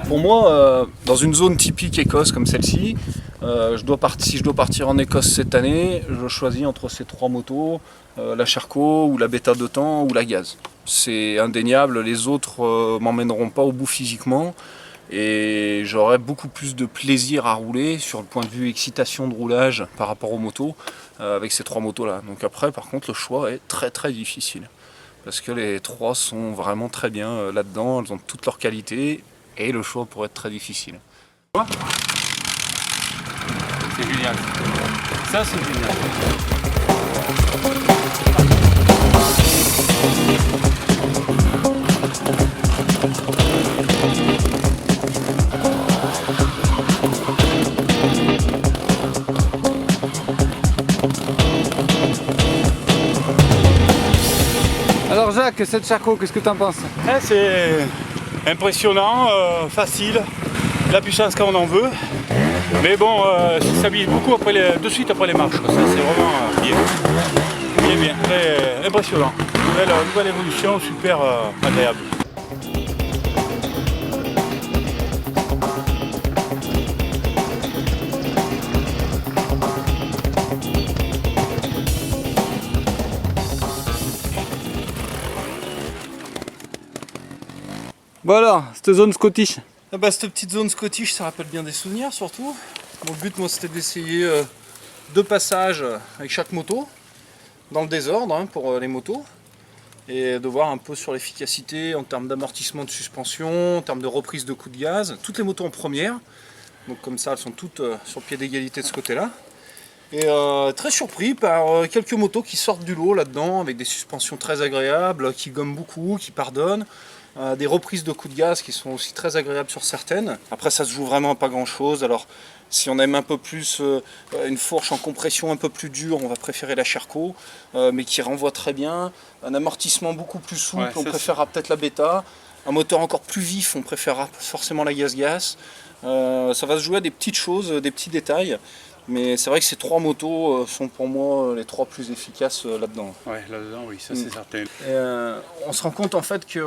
Pour moi, dans une zone typique Écosse comme celle-ci, si je dois partir en Écosse cette année, je choisis entre ces trois motos, la Sherco ou la Beta 200 ou la Gaz. C'est indéniable, les autres m'emmèneront pas au bout physiquement et j'aurai beaucoup plus de plaisir à rouler sur le point de vue excitation de roulage par rapport aux motos avec ces trois motos là. Donc après par contre le choix est très difficile parce que les trois sont vraiment très bien là-dedans, elles ont toutes leurs qualités et le choix pourrait être très difficile. C'est génial. Ça c'est génial. Alors Jacques, cette Sherco, qu'est-ce que tu en penses? C'est impressionnant, facile, la puissance quand on en veut. Mais bon, ça s'habille beaucoup de suite après les marches. Ça c'est vraiment bien, très impressionnant. Nouvelle évolution, super agréable. Bon alors, cette zone Scottish. Cette petite zone Scottish, ça rappelle bien des souvenirs surtout. Mon but moi c'était d'essayer 2 passages avec chaque moto, dans le désordre pour les motos, et de voir un peu sur l'efficacité en termes d'amortissement de suspension, en termes de reprise de coups de gaz, toutes les motos en première, donc comme ça elles sont toutes sur le pied d'égalité de ce côté-là. Et très surpris par quelques motos qui sortent du lot là-dedans, avec des suspensions très agréables, qui gomment beaucoup, qui pardonnent. Des reprises de coups de gaz qui sont aussi très agréables sur certaines. Après ça se joue vraiment à pas grand chose. Alors si on aime un peu plus une fourche en compression un peu plus dure, on va préférer la Sherco, mais qui renvoie très bien. Un amortissement beaucoup plus souple, on préférera peut-être la Beta. Un moteur encore plus vif, on préférera forcément la Gaz. Ça va se jouer à des petites choses, des petits détails. Mais c'est vrai que ces trois motos sont pour moi les trois plus efficaces là-dedans. Ouais, là-dedans, oui, ça c'est certain. Et, on se rend compte en fait que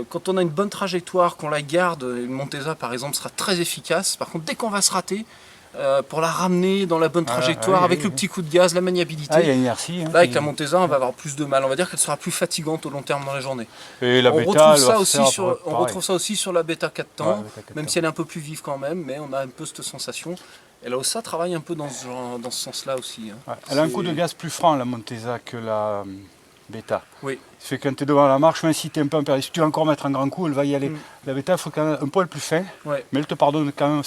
quand on a une bonne trajectoire, qu'on la garde, une Montesa par exemple sera très efficace. Par contre, dès qu'on va se rater, pour la ramener dans la bonne trajectoire avec le petit coup de gaz, la maniabilité, il y a une inertie. là avec la Montesa on va avoir plus de mal. On va dire qu'elle sera plus fatigante au long terme dans la journée. Et la on Beta, retrouve ça aussi sur la Beta 400, même si elle est un peu plus vive quand même, mais on a un peu cette sensation. Et la Ossa travaille un peu dans ce sens-là aussi. Ouais, elle a un coup de gaz plus franc la Montesa que la Beta. Oui. Ça fait que quand tu es devant la marche, même si tu es un peu impérieux, si tu veux encore mettre un grand coup, elle va y aller. La Beta, il faut quand même un poil plus fin, mais elle te pardonne quand même.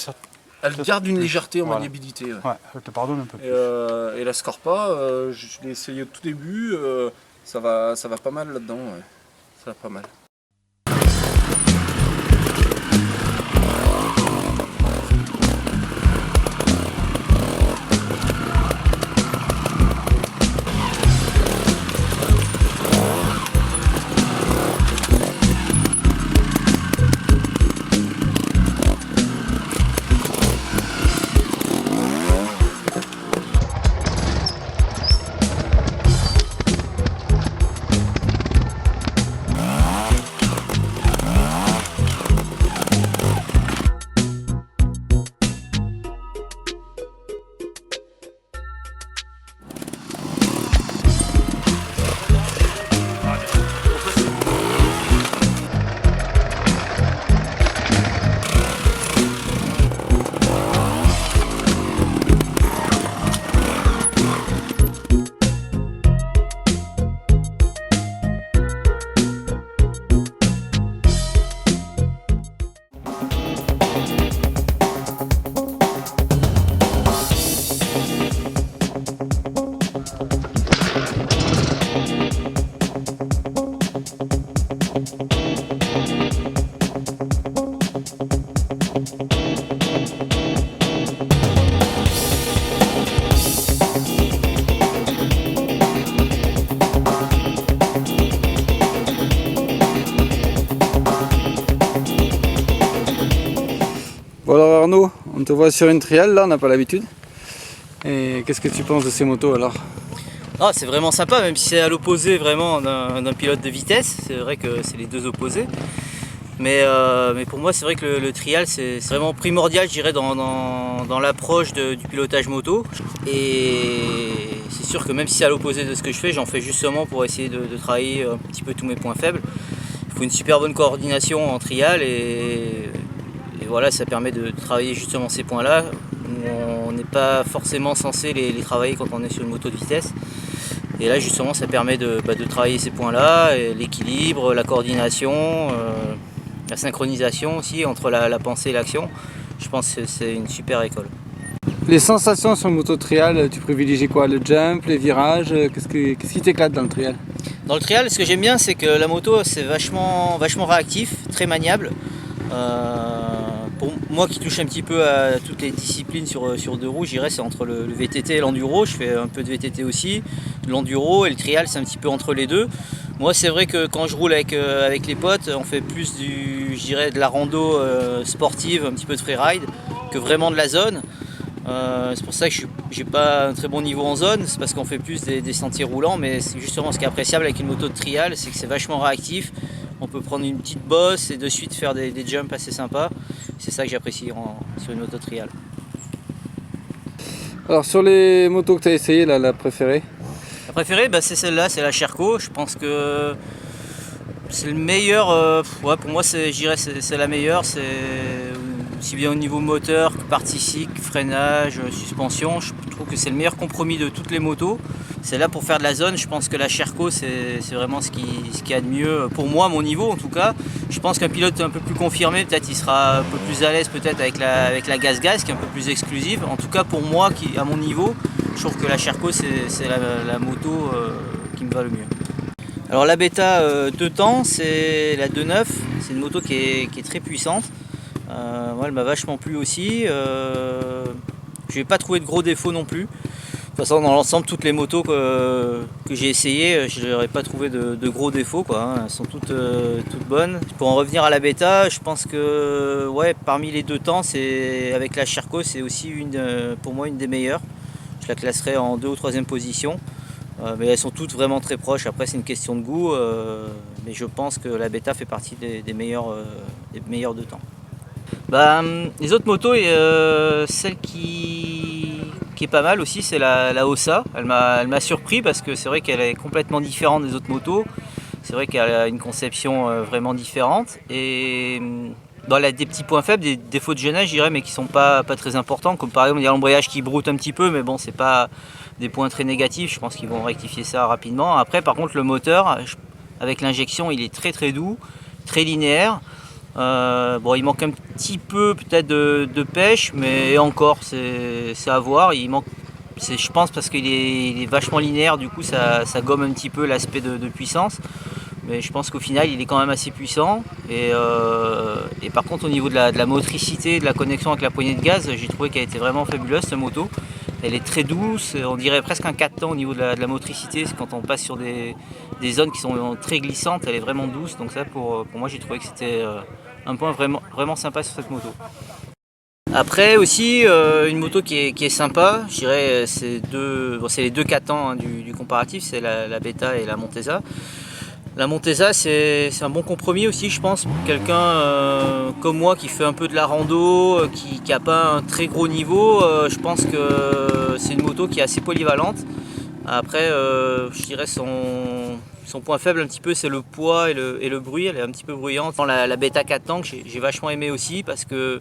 Elle garde une légèreté en maniabilité. Ouais, elle te pardonne un peu plus. Et la Scorpa, je l'ai essayé au tout début, ça va pas mal là-dedans. Ça va pas mal. Bon alors Arnaud, on te voit sur une trial là, on n'a pas l'habitude. Et qu'est-ce que tu penses de ces motos alors? Ah, c'est vraiment sympa, même si c'est à l'opposé vraiment d'un pilote de vitesse. C'est vrai que c'est les deux opposés. Mais pour moi, c'est vrai que le trial, c'est vraiment primordial, je dirais, dans l'approche du pilotage moto. Et c'est sûr que même si c'est à l'opposé de ce que je fais, j'en fais justement pour essayer de travailler un petit peu tous mes points faibles. Il faut une super bonne coordination en trial et voilà, ça permet de travailler justement ces points-là. On n'est pas forcément censé les travailler quand on est sur une moto de vitesse. Et là, justement, ça permet de travailler ces points-là, l'équilibre, la coordination, la synchronisation aussi entre la pensée et l'action. Je pense que c'est une super école. Les sensations sur le moto trial, tu privilégies quoi? Le jump, les virages? Qu'est-ce qui t'éclate dans le trial? Dans le trial, ce que j'aime bien, c'est que la moto, c'est vachement réactif, très maniable. Pour moi qui touche un petit peu à toutes les disciplines sur deux roues, je dirais c'est entre le VTT et l'enduro. Je fais un peu de VTT aussi, l'enduro et le trial, c'est un petit peu entre les deux. Moi, c'est vrai que quand je roule avec les potes, on fait plus je dirais de la rando sportive, un petit peu de freeride, que vraiment de la zone. C'est pour ça que je n'ai pas un très bon niveau en zone, c'est parce qu'on fait plus des sentiers roulants, mais c'est justement ce qui est appréciable avec une moto de trial, c'est que c'est vachement réactif. On peut prendre une petite bosse et de suite faire des jumps assez sympas. C'est ça que j'apprécie sur une moto trial. Alors sur les motos que tu as essayé, la préférée? La préférée, c'est celle-là, c'est la Sherco. Je pense que c'est le meilleur. Pour moi, je dirais c'est la meilleure. C'est aussi bien au niveau moteur que partie cycle, freinage, suspension. Je trouve que c'est le meilleur compromis de toutes les motos. C'est là pour faire de la zone. Je pense que la Sherco, c'est vraiment ce qu'il y a de mieux pour moi, à mon niveau en tout cas. Je pense qu'un pilote un peu plus confirmé, peut-être il sera un peu plus à l'aise peut-être avec la GasGas, qui est un peu plus exclusive. En tout cas pour moi, à mon niveau, je trouve que la Sherco, c'est la moto qui me va le mieux. Alors la Beta 2 temps, c'est la 2.9. C'est une moto qui est très puissante. Elle m'a vachement plu aussi. Je n'ai pas trouvé de gros défauts non plus. De toute façon, dans l'ensemble, toutes les motos que j'ai essayées, je n'aurais pas trouvé de gros défauts, quoi. Elles sont toutes bonnes. Pour en revenir à la Beta, je pense que parmi les deux temps, avec la Sherco, c'est aussi pour moi une des meilleures. Je la classerais en 2e ou 3e position. Mais elles sont toutes vraiment très proches. Après, c'est une question de goût. Mais je pense que la Beta fait partie des meilleures deux temps. Les autres motos, celle qui est pas mal aussi, c'est la Ossa. Elle m'a surpris parce que c'est vrai qu'elle est complètement différente des autres motos. C'est vrai qu'elle a une conception vraiment différente. Et elle a des petits points faibles, des défauts de gênage, je dirais, mais qui sont pas très importants. Comme par exemple, il y a l'embrayage qui broute un petit peu, mais bon, c'est pas des points très négatifs. Je pense qu'ils vont rectifier ça rapidement. Après, par contre, le moteur, avec l'injection, il est très très doux, très linéaire. Il manque un petit peu peut-être de pêche, mais encore c'est à voir. Je pense parce qu'il est vachement linéaire, du coup ça gomme un petit peu l'aspect de puissance. Mais je pense qu'au final il est quand même assez puissant. Et par contre au niveau de la motricité, de la connexion avec la poignée de gaz, j'ai trouvé qu'elle était vraiment fabuleuse cette moto. Elle est très douce, on dirait presque un 4 temps au niveau de la motricité. Quand on passe sur des zones qui sont très glissantes, elle est vraiment douce. Donc ça pour moi j'ai trouvé que c'était un point vraiment sympa sur cette moto. Après aussi une moto qui est sympa, je dirais c'est les deux 4 temps du comparatif, c'est la Beta et la Montesa. La Montesa c'est un bon compromis aussi, je pense, pour quelqu'un comme moi qui fait un peu de la rando, qui n'a pas un très gros niveau. Je pense que c'est une moto qui est assez polyvalente. Après je dirais son point faible un petit peu, c'est le poids et le bruit. Elle est un petit peu bruyante. La Beta 4 temps que j'ai vachement aimé aussi parce que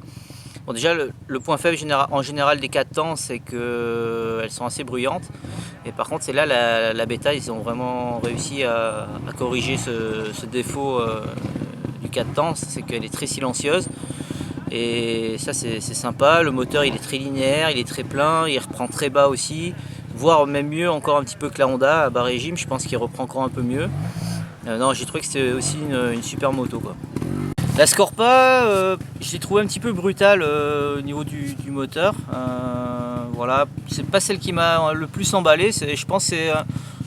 déjà le point faible en général des 4 temps, c'est qu'elles sont assez bruyantes. Et par contre c'est là la Beta, ils ont vraiment réussi à corriger ce défaut du 4 temps, c'est qu'elle est très silencieuse. Et ça c'est sympa. Le moteur il est très linéaire, il est très plein, il reprend très bas aussi. Voire même mieux encore un petit peu que la Honda à bas régime, je pense qu'il reprend encore un peu mieux. J'ai trouvé que c'était aussi une super moto, quoi. La Scorpa, je l'ai trouvé un petit peu brutale au niveau du moteur. Voilà, c'est pas celle qui m'a le plus emballé. Je pense que c'est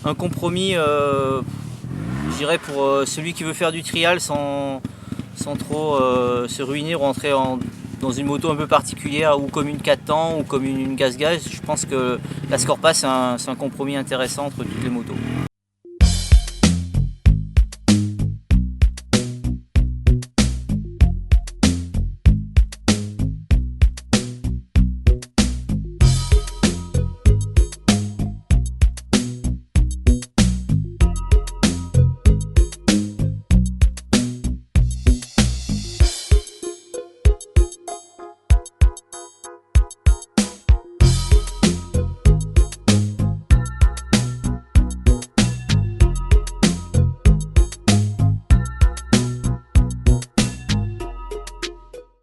un compromis, je dirais, pour celui qui veut faire du trial sans trop se ruiner ou rentrer dans une moto un peu particulière ou comme une 4 temps ou comme une GasGas. Je pense que la Scorpa c'est un compromis intéressant entre toutes les motos.